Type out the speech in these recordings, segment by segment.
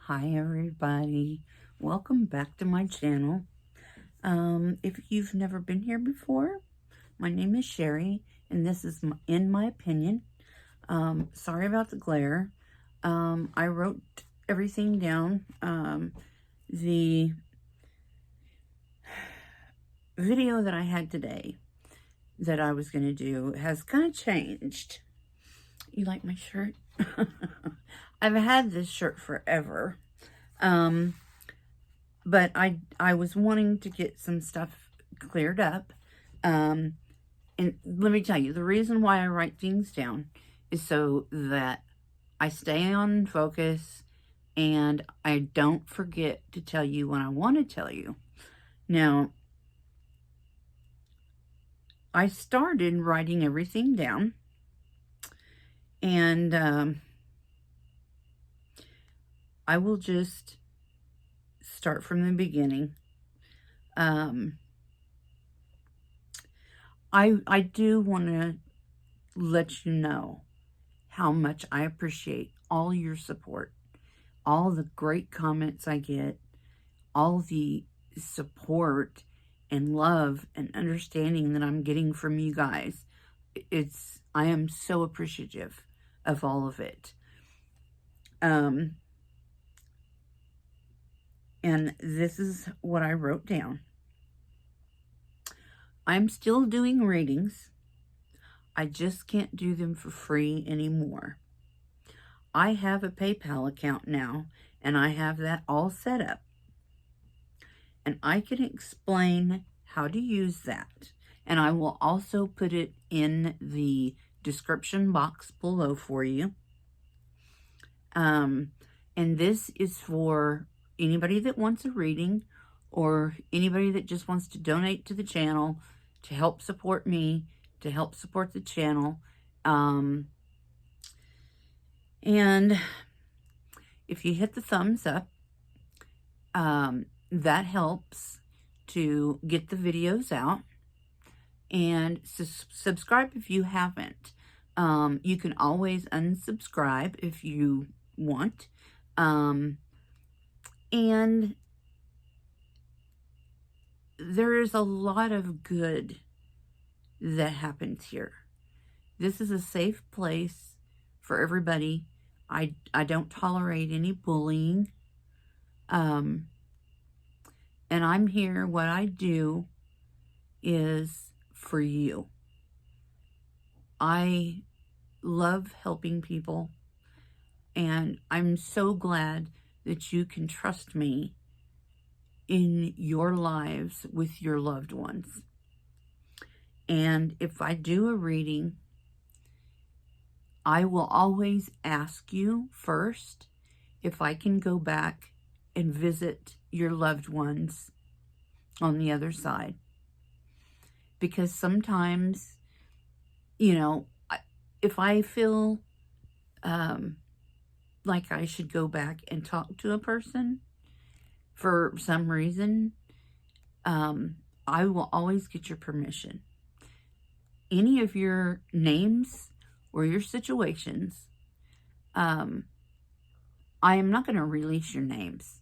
Hi everybody, welcome back to my channel. If you've never been here before, my name is Sherry and this is In My Opinion. Sorry about the glare. I wrote everything down. The video that I had today that I was going to do has kind of changed. You like my shirt? I've had this shirt forever. But I was wanting to get some stuff cleared up. And let me tell you, the reason why I write things down is so that I stay on focus and I don't forget to tell you when I want to tell you. Now, I started writing everything down, and I will just start from the beginning. I do want to let you know how much I appreciate all your support, all the great comments I get, all the support and love and understanding that I'm getting from you guys. I am so appreciative of all of it. And this is what I wrote down. I'm still doing readings. I just can't do them for free anymore. I have a PayPal account now, and I have that all set up. And I can explain how to use that. And I will also put it in the description box below for you. And this is for anybody that wants a reading or anybody that just wants to donate to the channel to help support me, to help support the channel. And if you hit the thumbs up, that helps to get the videos out. And subscribe if you haven't. You can always unsubscribe if you want. And there is a lot of good that happens here. This is a safe place for everybody. I don't tolerate any bullying. And I'm here. What I do is for you. I love helping people, and I'm so glad that you can trust me in your lives with your loved ones. And if I do a reading, I will always ask you first if I can go back and visit your loved ones on the other side. Because sometimes, you know, if I feel like I should go back and talk to a person for some reason, I will always get your permission. Any of your names or your situations, I am not going to release your names.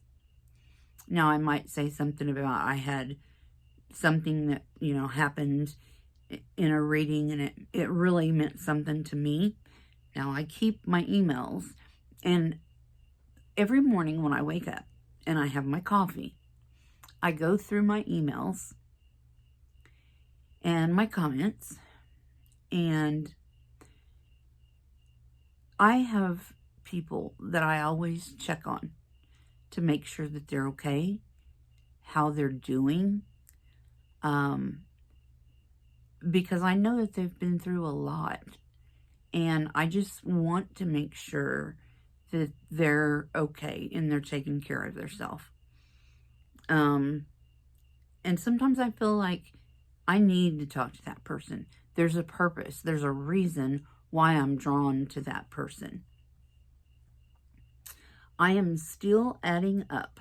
Now, I might say something about I had something that, you know, happened in a reading and it really meant something to me. Now, I keep my emails, and every morning when I wake up and I have my coffee, I go through my emails and my comments, and I have people that I always check on to make sure that they're okay, how they're doing, because I know that they've been through a lot, and I just want to make sure that they're okay and they're taking care of themselves. And sometimes I feel like I need to talk to that person. There's a purpose. There's a reason why I'm drawn to that person. I am still adding up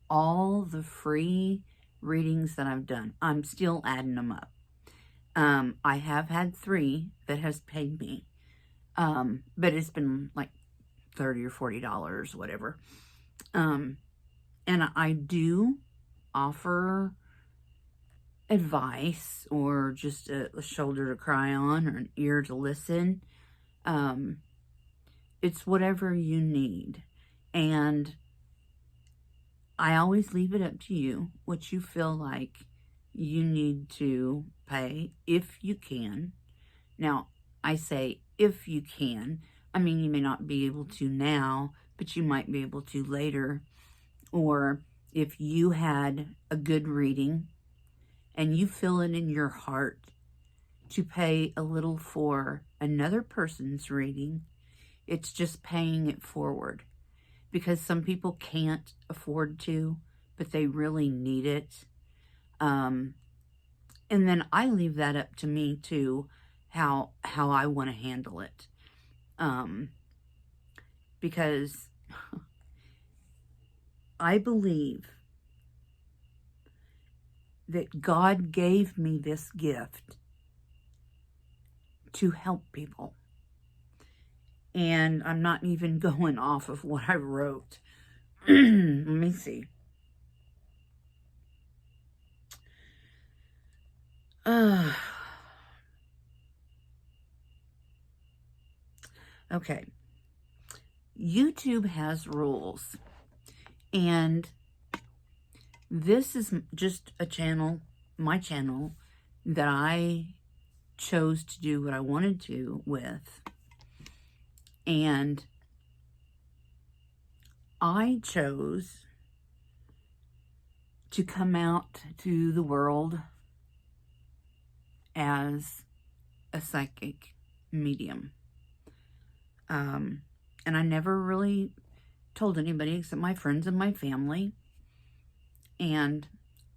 all the free readings that I've done. I'm still adding them up. I have had 3 that has paid me. But it's been like $30 or $40, whatever. And I do offer advice or just a shoulder to cry on or an ear to listen. It's whatever you need. And I always leave it up to you what you feel like you need to pay if you can. Now, I say if you can. I mean, you may not be able to now, but you might be able to later. Or if you had a good reading and you feel it in your heart to pay a little for another person's reading, it's just paying it forward. Because some people can't afford to, but they really need it. And then I leave that up to me too, how I want to handle it. Because I believe that God gave me this gift to help people. And I'm not even going off of what I wrote. Let me see. Okay. YouTube has rules. And this is just a channel, my channel, that I chose to do what I wanted to with. And I chose to come out to the world as a psychic medium. And I never really told anybody except my friends and my family. And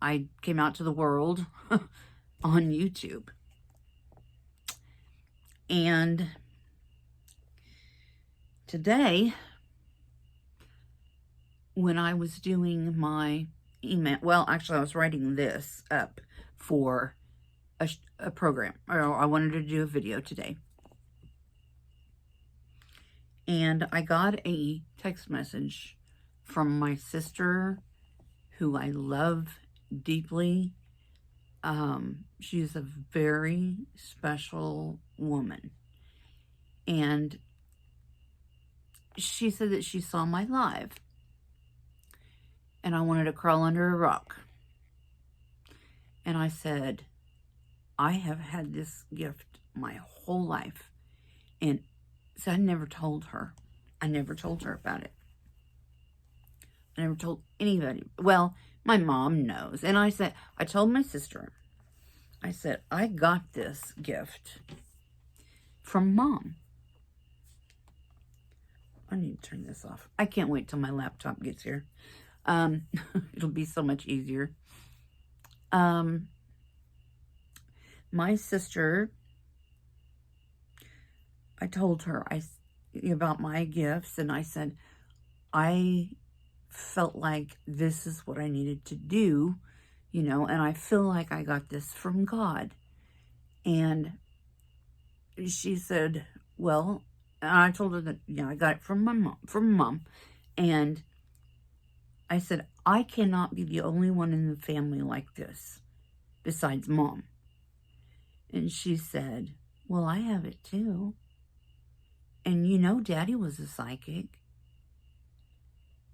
I came out to the world on YouTube. And today, when I was doing my email, well, actually I was writing this up for a program, or I wanted to do a video today. And I got a text message from my sister, who I love deeply. She's a very special woman. And she said that she saw my live. And I wanted to crawl under a rock. And I said, I have had this gift my whole life. And so I never told her. I never told her about it. I never told anybody. Well, my mom knows. And I told my sister, I said, I got this gift from Mom. I need to turn this off. I can't wait till my laptop gets here. It'll be so much easier. My sister, I told her about my gifts, and I said, I felt like this is what I needed to do, you know, and I feel like I got this from God. And she said, well, and I told her that, yeah, I got it from Mom. And I said, I cannot be the only one in the family like this, besides Mom. And she said, well, I have it too. And you know, Daddy was a psychic.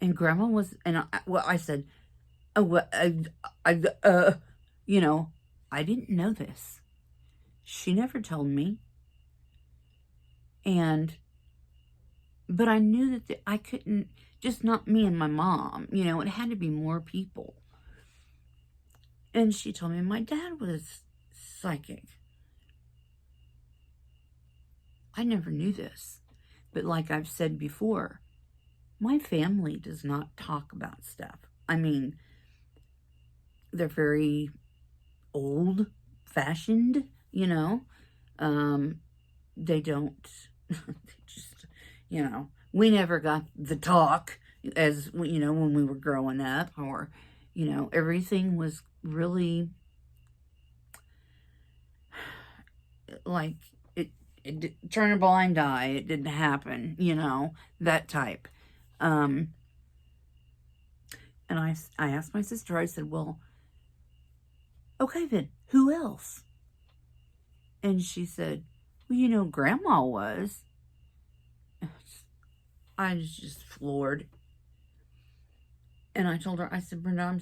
And Grandma was, and I said, you know, I didn't know this. She never told me. But I knew that I couldn't, just not me and my mom, you know, it had to be more people. And she told me my dad was psychic. I never knew this. But like I've said before, my family does not talk about stuff. I mean, they're very old-fashioned, you know. They don't, they just, you know, we never got the talk as, you know, when we were growing up, or, you know, everything was really like, turn a blind eye, it didn't happen, you know, that type. And I asked my sister, I said, well, okay then, who else? And she said, well, you know, Grandma was. I was just floored. And I told her, I said, Brenda,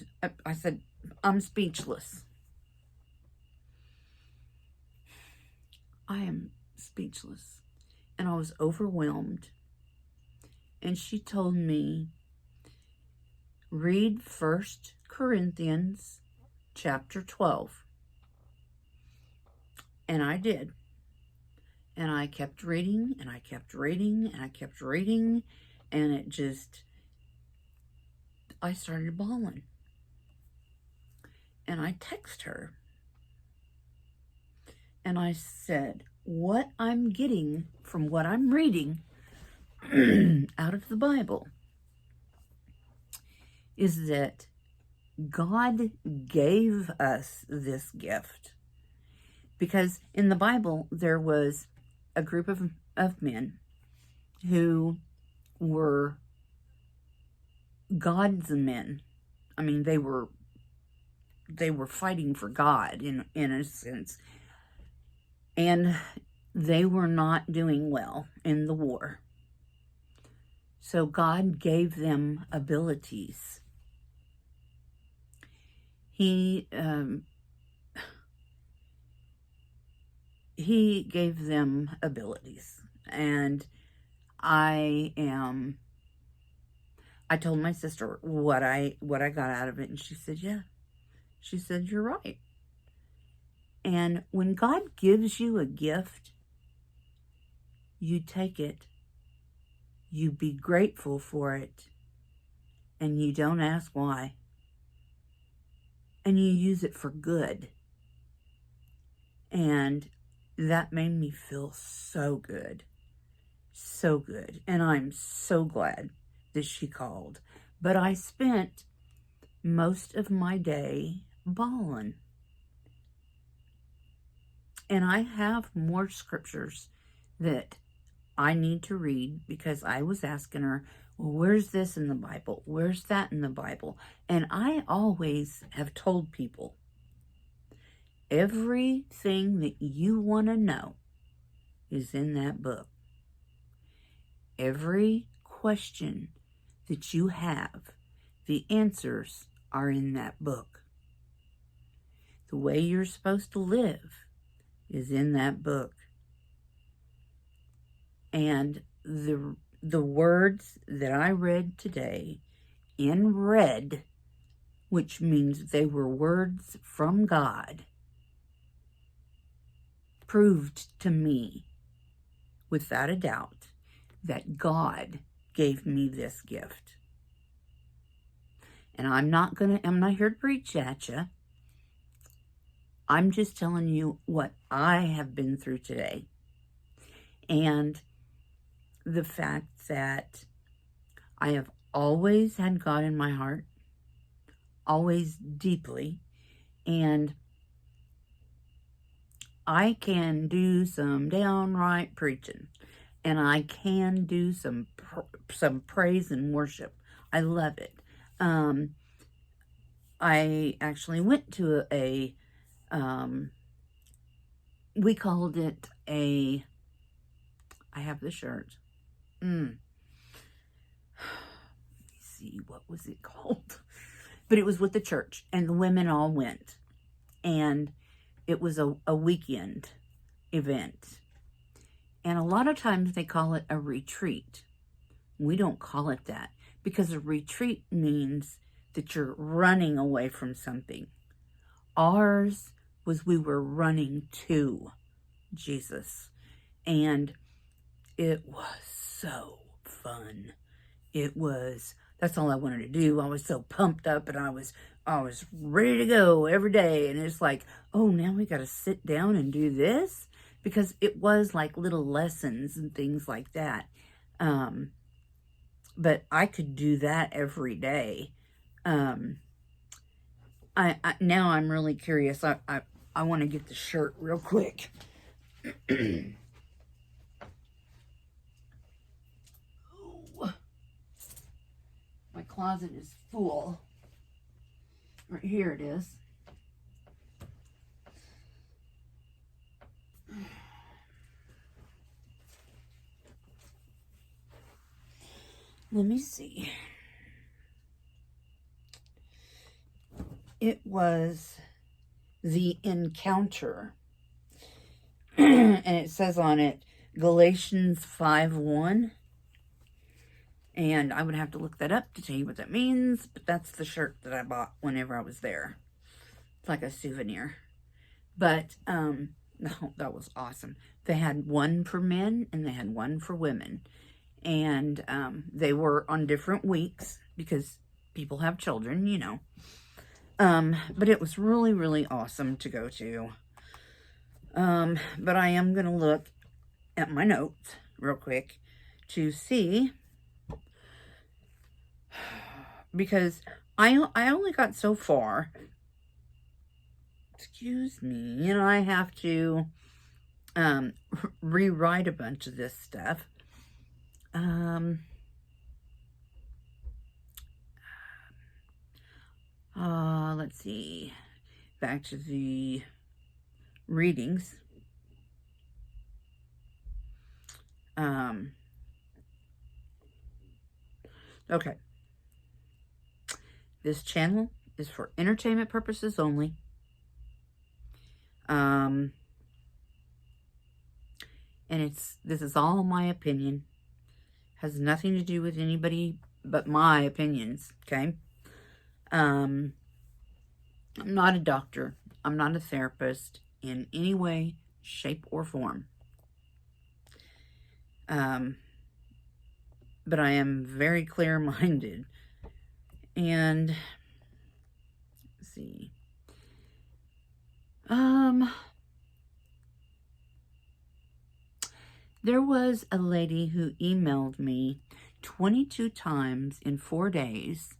I'm speechless. I am speechless. And I was overwhelmed. And she told me, read 1 Corinthians chapter 12. And I did. And I kept reading, and I kept reading, and I kept reading, and it just, I started bawling. And I texted her. And I said, what I'm getting from what I'm reading out of the Bible is that God gave us this gift. Because in the Bible, there was a group of men who were God's men. I mean, they were fighting for God in a sense. And they were not doing well in the war. So God gave them abilities. He gave them abilities. And I told my sister what I got out of it, and she said, yeah. She said, you're right. And when God gives you a gift, you take it, you be grateful for it, and you don't ask why. And you use it for good. And that made me feel so good. So good. And I'm so glad that she called. But I spent most of my day bawling. And I have more scriptures that I need to read because I was asking her, well, where's this in the Bible? Where's that in the Bible? And I always have told people, everything that you want to know is in that book. Every question that you have, the answers are in that book. The way you're supposed to live is in that book. And the words that I read today in red, which means they were words from God, proved to me without a doubt that God gave me this gift. And I'm not here to preach at you. I'm just telling you what I have been through today. And the fact that I have always had God in my heart, always deeply, and I can do some downright preaching, and I can do some praise and worship. I love it. I actually went to we called it I have the shirt. Let me see, what was it called? But it was with the church, and the women all went. And it was a weekend event. And a lot of times they call it a retreat. We don't call it that, because a retreat means that you're running away from something. Ours was we were running to Jesus. And it was so fun. That's all I wanted to do. I was so pumped up, and I was ready to go every day. And it's like, oh, now we got to sit down and do this? Because it was like little lessons and things like that. But I could do that every day. Now I'm really curious. I want to get the shirt real quick. My closet is full. Right here it is. Let me see. It was The Encounter. And it says on it, Galatians 5:1. And I would have to look that up to tell you what that means. But that's the shirt that I bought whenever I was there. It's like a souvenir. But, no, that was awesome. They had one for men and they had one for women. And they were on different weeks because people have children, you know. But it was really, really awesome to go to. But I am going to look at my notes real quick to see, because I only got so far. Excuse me, and I have to rewrite a bunch of this stuff. Let's see. Back to the readings. Okay. This channel is for entertainment purposes only. And this is all my opinion. Has nothing to do with anybody but my opinions, okay? I'm not a doctor. I'm not a therapist in any way, shape, or form. But I am very clear-minded. And, let's see. There was a lady who emailed me 22 times in 4 days.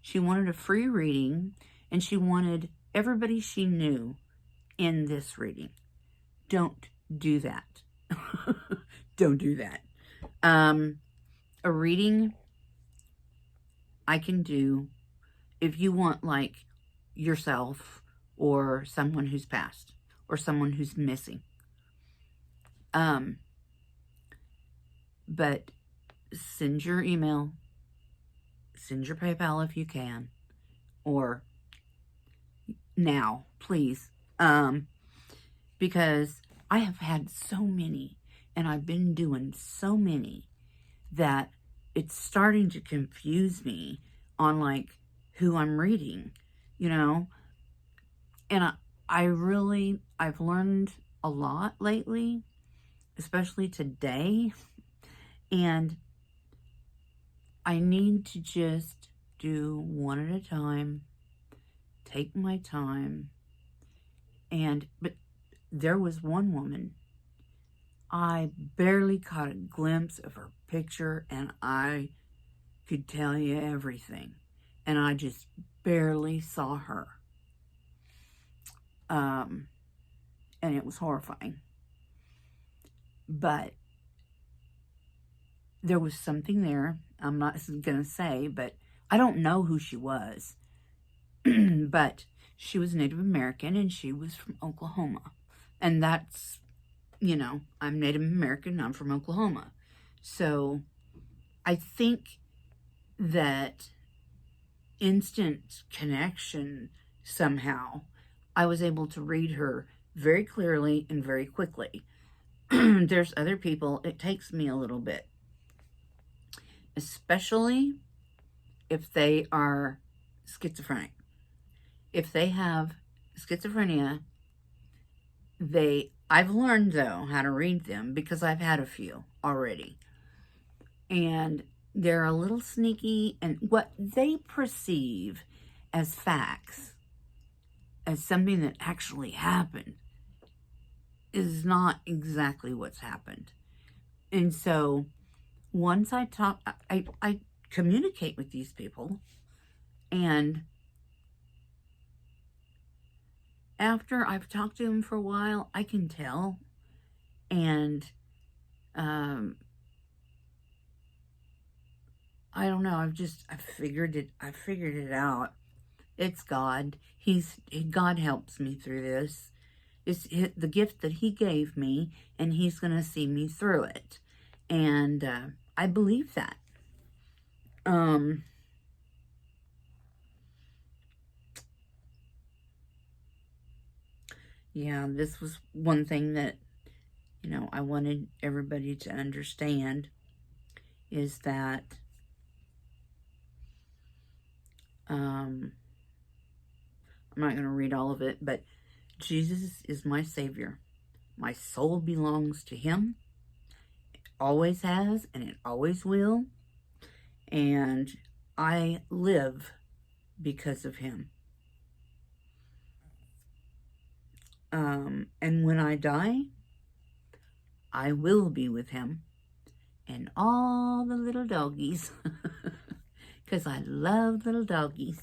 She wanted a free reading, and she wanted everybody she knew in this reading. Don't do that. Don't do that. A reading I can do if you want, like, yourself or someone who's passed or someone who's missing. But send your email, send your PayPal if you can, or now, please, because I have had so many, and I've been doing so many, that it's starting to confuse me on, like, who I'm reading, you know, and I've learned a lot lately, especially today, and I need to just do one at a time, take my time, but there was one woman, I barely caught a glimpse of her picture, and I could tell you everything, and I just barely saw her, and it was horrifying. But there was something there. I'm not going to say, but I don't know who she was. But she was Native American, and she was from Oklahoma. And that's, you know, I'm Native American, I'm from Oklahoma. So I think that instant connection, somehow, I was able to read her very clearly and very quickly. There's other people, it takes me a little bit. Especially if they are schizophrenic. If they have schizophrenia, I've learned, though, how to read them because I've had a few already. And they're a little sneaky, and what they perceive as facts, as something that actually happened, is not exactly what's happened. And so once I communicate with these people, and after I've talked to them for a while, I can tell, and I don't know, I figured it out It's God. God helps me through this. It's the gift that he gave me, and he's going to see me through it. And I believe that. Yeah, this was one thing that, you know, I wanted everybody to understand, is that I'm not going to read all of it, but Jesus is my Savior. My soul belongs to him. It always has, and it always will. And I live because of him. And when I die, I will be with him and all the little doggies, because I love little doggies.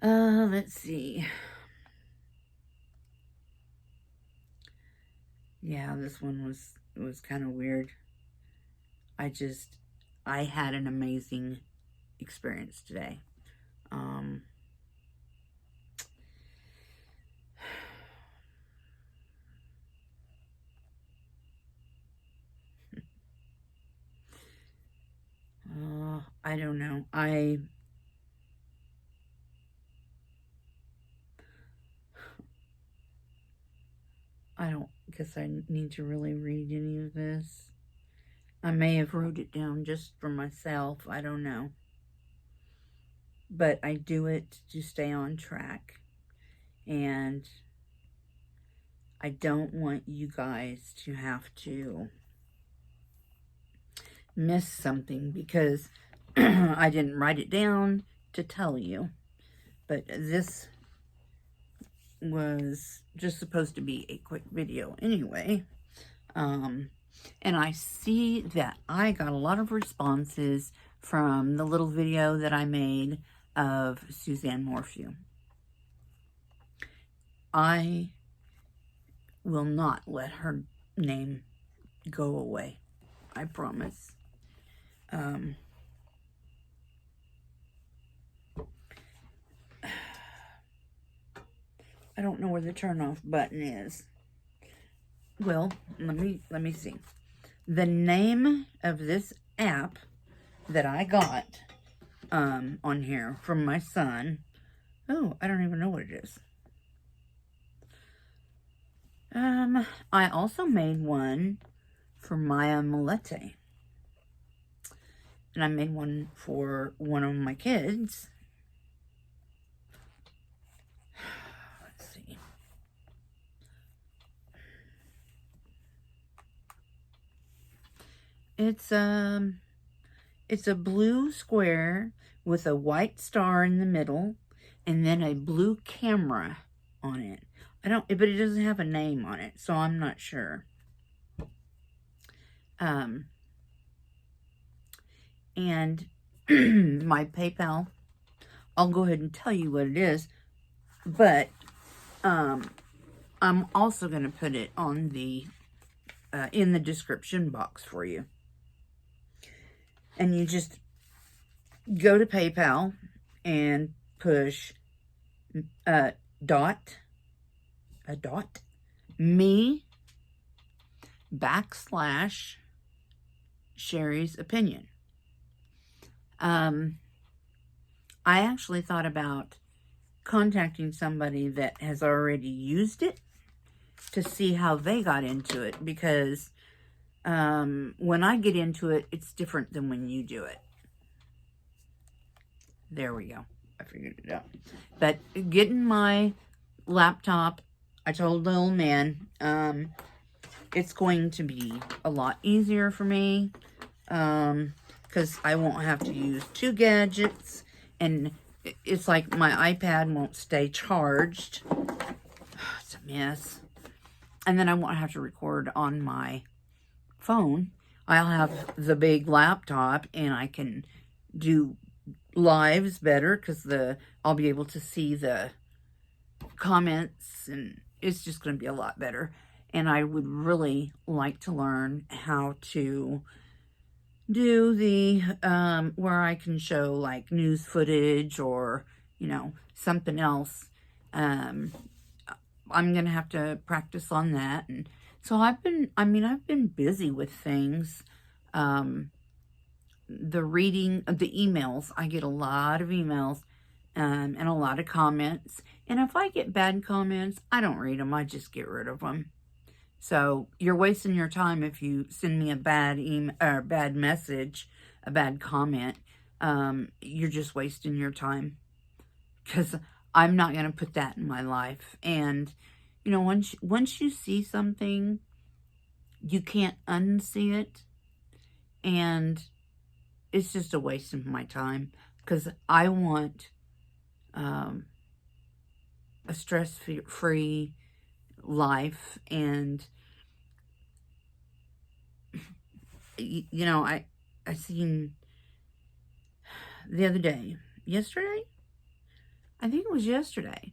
Let's see. Yeah, this one was kind of weird. I had an amazing experience today. I don't know. I don't guess I need to really read any of this. I may have wrote it down just for myself. I don't know. But I do it to stay on track. And I don't want you guys to have to miss something because I didn't write it down to tell you. But this was just supposed to be a quick video anyway. And I see that I got a lot of responses from the little video that I made of Suzanne Morphew. I will not let her name go away. I promise. I don't know where the turn off button is. Well, let me see. The name of this app that I got on here from my son. Oh, I don't even know what it is. I also made one for Maya Milete. And I made one for one of my kids. Let's see. It's a blue square with a white star in the middle and then a blue camera on it. But it doesn't have a name on it, so I'm not sure. And my PayPal, I'll go ahead and tell you what it is, but I'm also going to put it on the in the description box for you. And you just go to PayPal and push me / Sherry's opinion. I actually thought about contacting somebody that has already used it to see how they got into it, because when I get into it, it's different than when you do it. There we go. I figured it out. But getting my laptop, I told the old man, it's going to be a lot easier for me, because I won't have to use 2 gadgets, and it's like my iPad won't stay charged. It's a mess. And then I won't have to record on my phone. I'll have the big laptop, and I can do lives better because I'll be able to see the comments, and it's just going to be a lot better. And I would really like to learn how to do the, where I can show like news footage or, something else. I'm going to have to practice on that. And so I've been busy with things. The reading of the emails, I get a lot of emails, and a lot of comments. And if I get bad comments, I don't read them. I just get rid of them. So you're wasting your time if you send me a bad email or bad message, a bad comment. You're just wasting your time, because I'm not going to put that in my life. And once you see something, you can't unsee it, and it's just a waste of my time, because I want a stress-free life. And I seen the other day, yesterday, I think it was yesterday,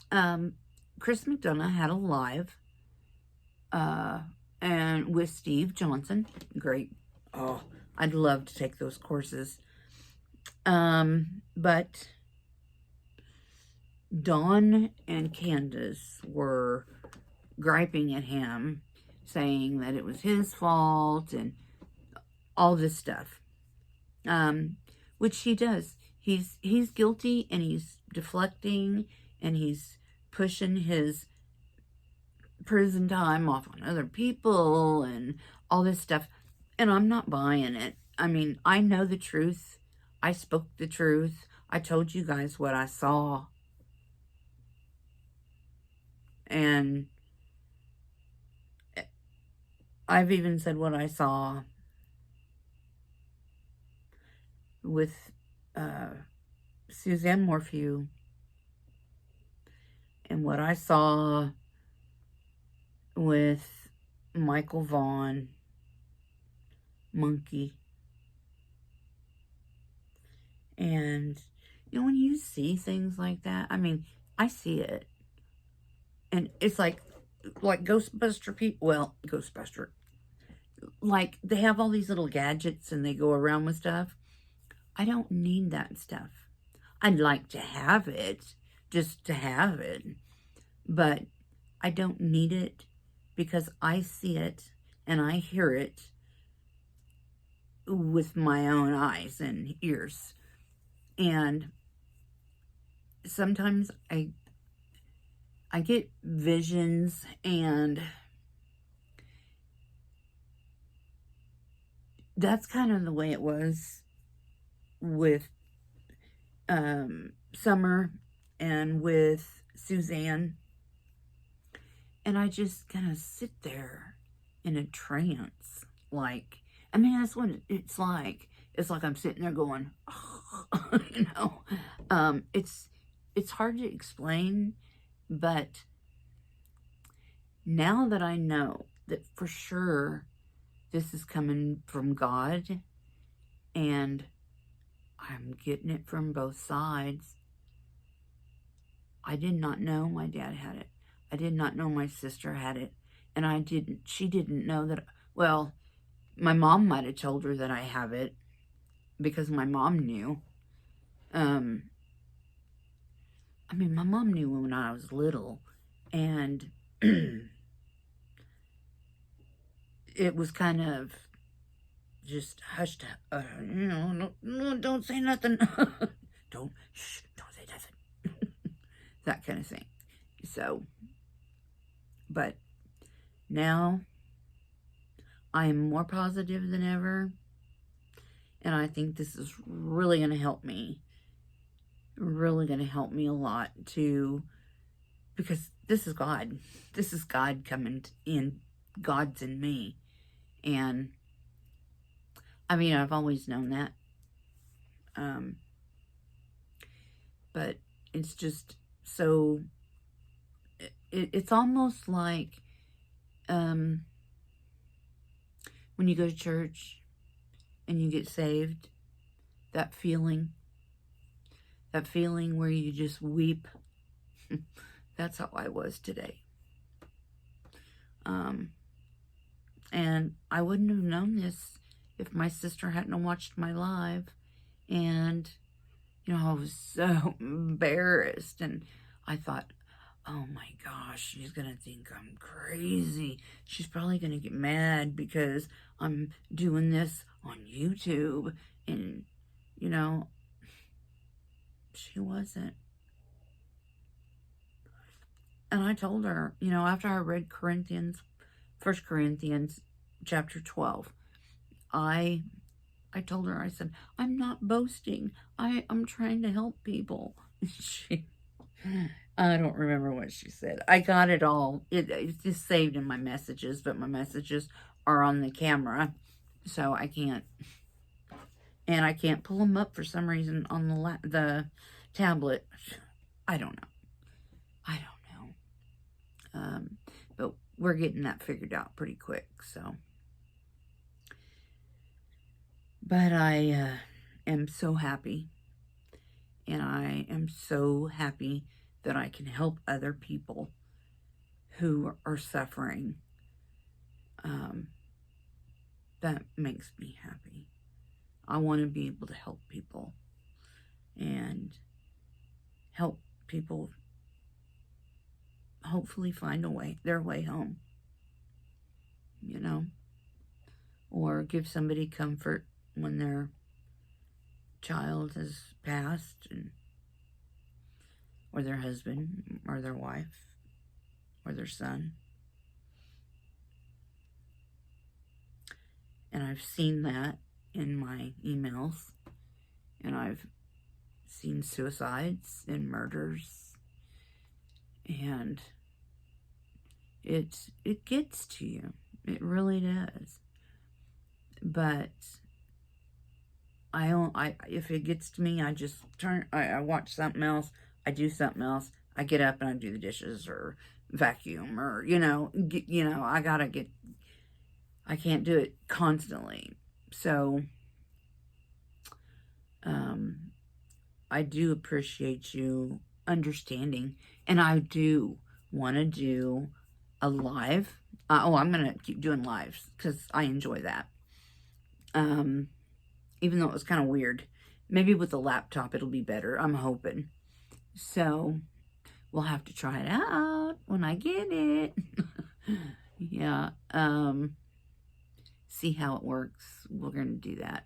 Chris McDonough had a live, and with Steve Johnson. Great. Oh, I'd love to take those courses. But Dawn and Candace were griping at him, saying that it was his fault and all this stuff. Which he does. He's guilty, and he's deflecting, and he's pushing his prison time off on other people and all this stuff. And I'm not buying it. I mean, I know the truth. I spoke the truth. I told you guys what I saw. And I've even said what I saw with Suzanne Morphew, and what I saw with Michael Vaughn, Monkey. And, when you see things like that, I mean, I see it. And it's like Ghostbuster people, well, Ghostbuster, like, they have all these little gadgets and they go around with stuff. I don't need that stuff. I'd like to have it, just to have it. But I don't need it, because I see it and I hear it with my own eyes and ears. And sometimes I get visions, and that's kind of the way it was with Summer and with Suzanne. And I just kind of sit there in a trance. Like, I mean, that's what it's like. It's like I'm sitting there going, it's hard to explain, but now that I know that for sure this is coming from God, and I'm getting it from both sides. I did not know my dad had it. I did not know my sister had it. And she didn't know that, well, my mom might have told her that I have it, because my mom knew. I mean, my mom knew when I was little, and it was kind of just hushed. No, don't say nothing. don't say nothing. That kind of thing. So, but now I am more positive than ever, and I think this is really going to help me. Really going to help me a lot too, because this is God. This is God coming in. God's in me. And I mean, I've always known that. But it's just so, it's almost like when you go to church and you get saved, that feeling where you just weep. That's how I was today. And I wouldn't have known this if my sister hadn't watched my live. And, you know, I was so embarrassed. And I thought, oh my gosh, she's going to think I'm crazy. She's probably going to get mad because I'm doing this on YouTube. And, you know, she wasn't. And I told her, you know, after I read 1 Corinthians chapter 12, I told her, I said, I'm not boasting. I'm trying to help people. I don't remember what she said. I got it all. It's just saved in my messages, but my messages are on the camera, so I can't. And I can't pull them up for some reason on the tablet. I don't know. But we're getting that figured out pretty quick, so. But I am so happy, and I am so happy that I can help other people who are suffering. That makes me happy. I want to be able to help people and help people hopefully find their way home, you know, or give somebody comfort when their child has passed, or their husband, or their wife, or their son. And I've seen that in my emails, and I've seen suicides and murders, and it gets to you. It really does. But if it gets to me, I just I watch something else, I do something else, I get up and I do the dishes or vacuum, or, you know, I can't do it constantly. So, I do appreciate you understanding, and I do want to do a live. I'm going to keep doing lives because I enjoy that. Even though it was kind of weird. Maybe with a laptop it'll be better, I'm hoping. So, we'll have to try it out when I get it. Yeah, see how it works. We're going to do that.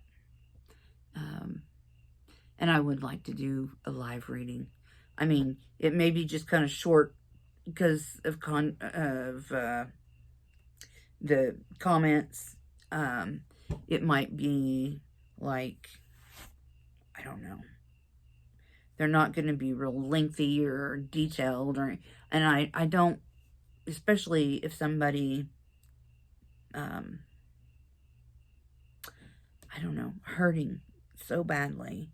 And I would like to do a live reading. I mean, it may be just kind of short because of the comments. It might be like, I don't know. They're not going to be real lengthy or detailed, and I don't, especially if somebody, I don't know, hurting so badly.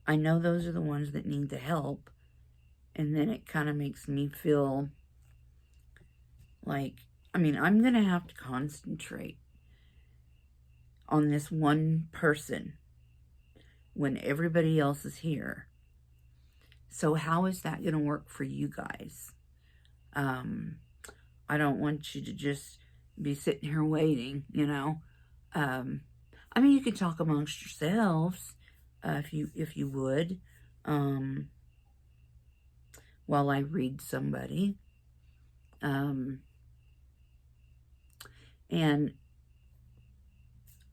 I know those are the ones that need the help, and then it kind of makes me feel like, I mean, I'm going to have to concentrate on this one person when everybody else is here. So how is that going to work for you guys? I don't want you to just be sitting here waiting, you know. I mean, you can talk amongst yourselves, if you would, while I read somebody. And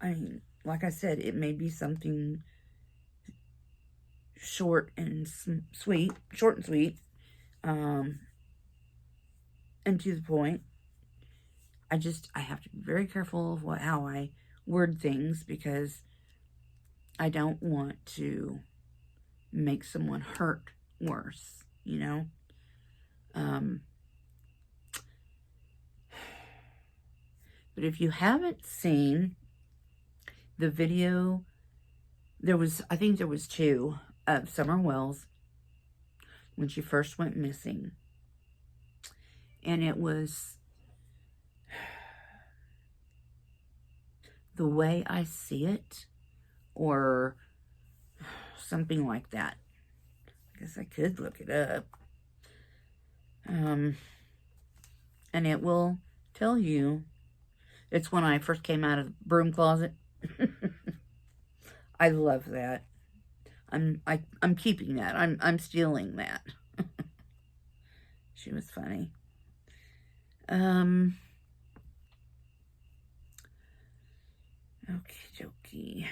I mean, like I said, it may be something short and sweet, and to the point. I have to be very careful of how I word things, because I don't want to make someone hurt worse, you know. But if you haven't seen the video, I think there was 2 of Summer Wells when she first went missing. And it was The Way I See It, or something like that. I guess I could look it up. And it will tell you. It's when I first came out of the broom closet. I love that. I'm keeping that. I'm stealing that. She was funny. Okie dokie.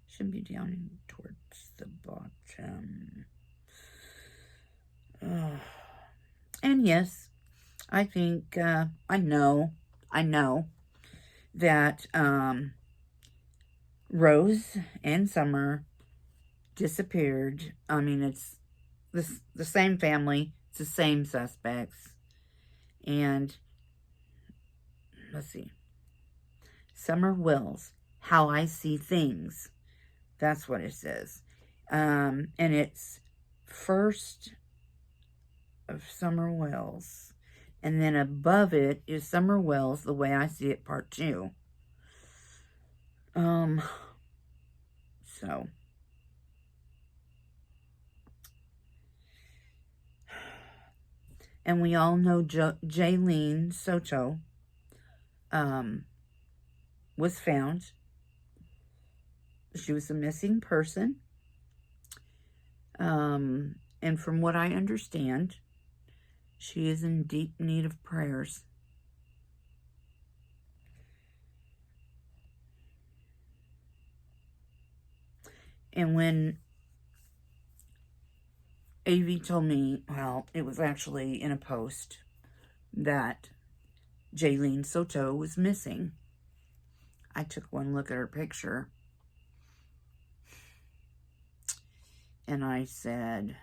Should be down towards the bottom. And yes, I think, I know that Rose and Summer disappeared. I mean, it's the same family. It's the same suspects. And let's see. Summer Wells, How I See Things. That's what it says. And it's first of Summer Wells. And then above it is Summer Wells, The Way I See It, Part 2. So. And we all know Jaylene Soto was found. She was a missing person. And from what I understand, she is in deep need of prayers. And when AV told me, well, it was actually in a post, that Jaylene Soto was missing, I took one look at her picture. And I said,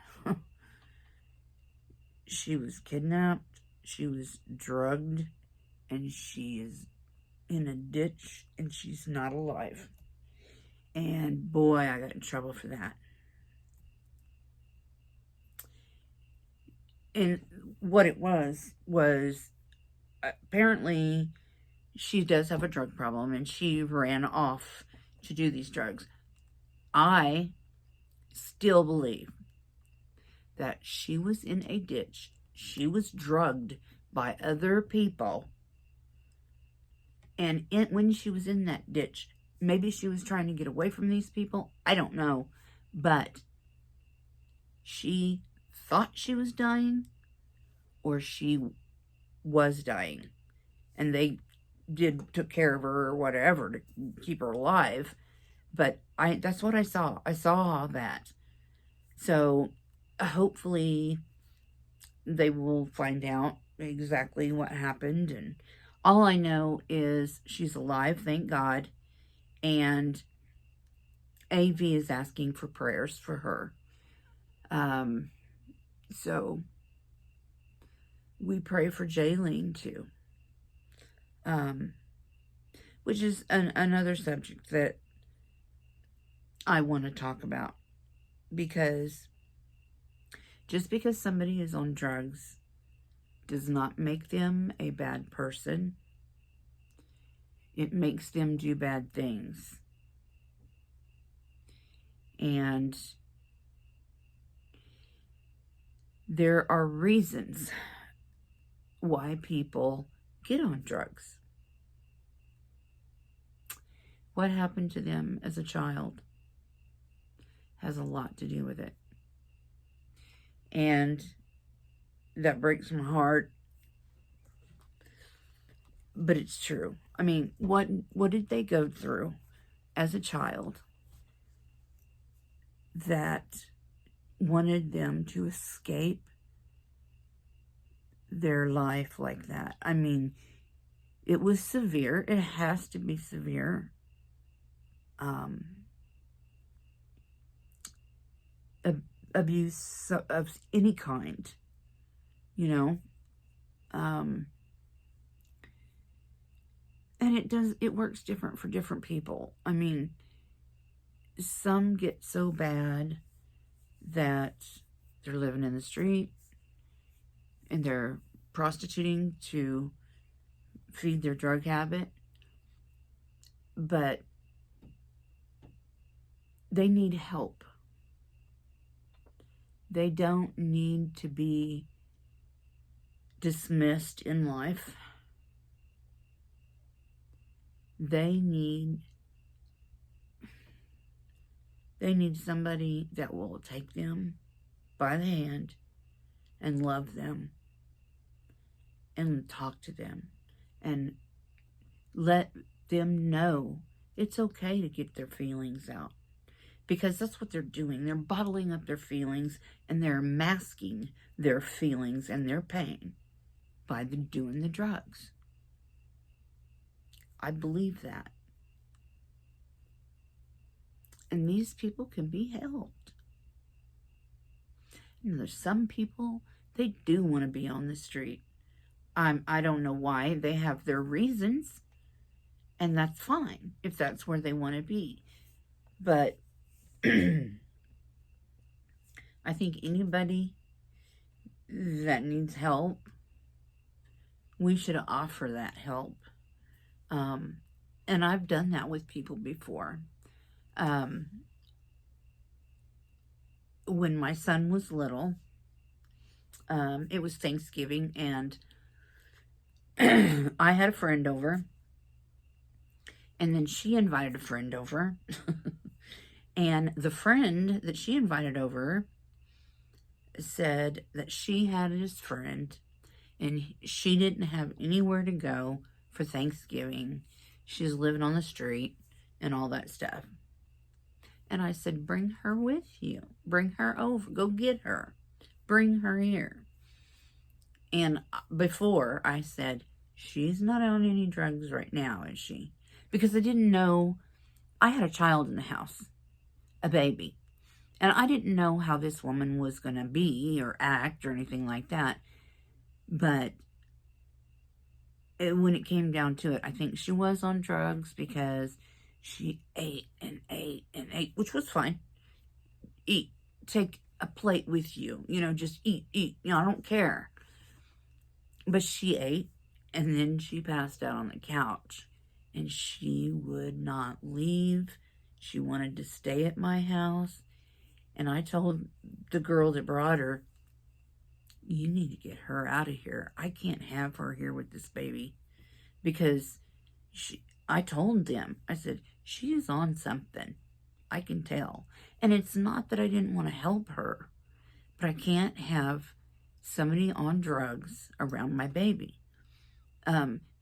she was kidnapped, she was drugged, and she is in a ditch, and she's not alive. And boy, I got in trouble for that. And what it was apparently she does have a drug problem, and she ran off to do these drugs. I still believe that she was in a ditch. She was drugged by other people. And when she was in that ditch, maybe she was trying to get away from these people. I don't know. But she thought she was dying, or she was dying. And they took care of her or whatever to keep her alive. But that's what I saw. I saw that. So hopefully they will find out exactly what happened. And all I know is she's alive, thank God. And AV is asking for prayers for her. So we pray for Jaylene too. Which is another subject that I want to talk about. Because just because somebody is on drugs does not make them a bad person. It makes them do bad things. And there are reasons why people get on drugs. What happened to them as a child has a lot to do with it. And that breaks my heart. But it's true. I mean, what did they go through as a child that wanted them to escape their life like that? I mean, it was severe. It has to be severe. Abuse of any kind, you know. And it works different for different people. I mean, some get so bad that they're living in the street and they're prostituting to feed their drug habit. But they need help. They don't need to be dismissed in life. They need somebody that will take them by the hand and love them and talk to them and let them know it's okay to get their feelings out. Because that's what they're doing. They're bottling up their feelings and they're masking their feelings and their pain by doing the drugs. I believe that. And these people can be helped. And there's some people, they do want to be on the street. I don't know why. They have their reasons. And that's fine if that's where they want to be. But I think anybody that needs help, we should offer that help. And I've done that with people before. When my son was little, it was Thanksgiving, and I had a friend over, and then she invited a friend over, and the friend that she invited over said that she had this friend, and she didn't have anywhere to go for Thanksgiving. She was living on the street and all that stuff. And I said, bring her with you. Bring her over. Go get her. Bring her here. And before I said, she's not on any drugs right now, is she? Because I didn't know. I had a child in the house, a baby. And I didn't know how this woman was going to be or act or anything like that. But when it came down to it, I think she was on drugs because she ate and ate and ate, which was fine. Eat. Take a plate with you. You know, just eat. You know, I don't care. But she ate, and then she passed out on the couch. And she would not leave. She wanted to stay at my house. And I told the girl that brought her, you need to get her out of here. I can't have her here with this baby. Because I told them, I said, she is on something. I can tell. And it's not that I didn't want to help her, but I can't have somebody on drugs around my baby.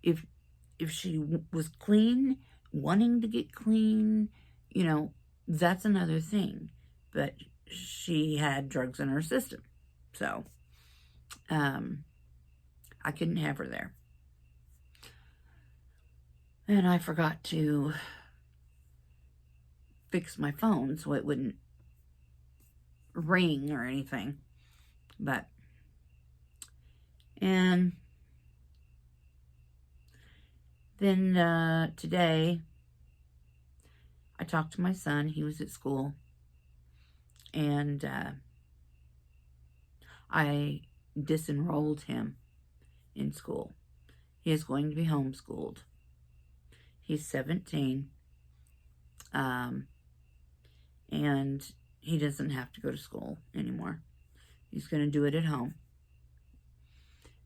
If she was clean, wanting to get clean, you know, that's another thing. But she had drugs in her system. So, I couldn't have her there. And I forgot to fix my phone so it wouldn't ring or anything. And then today, I talked to my son. He was at school. And I disenrolled him in school. He is going to be homeschooled. He's 17. And he doesn't have to go to school anymore. He's going to do it at home.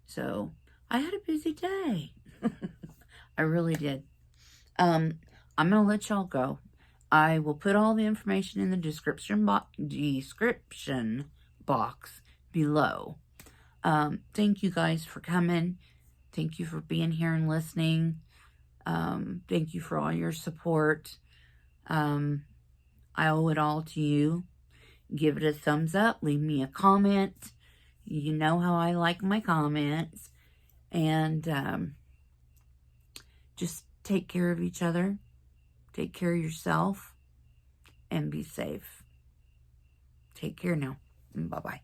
So, I had a busy day. I really did. I'm going to let y'all go. I will put all the information in the description box below. Thank you guys for coming. Thank you for being here and listening. Thank you for all your support. I owe it all to you. Give it a thumbs up. Leave me a comment. You know how I like my comments. And just take care of each other. Take care of yourself. And be safe. Take care now. Bye-bye.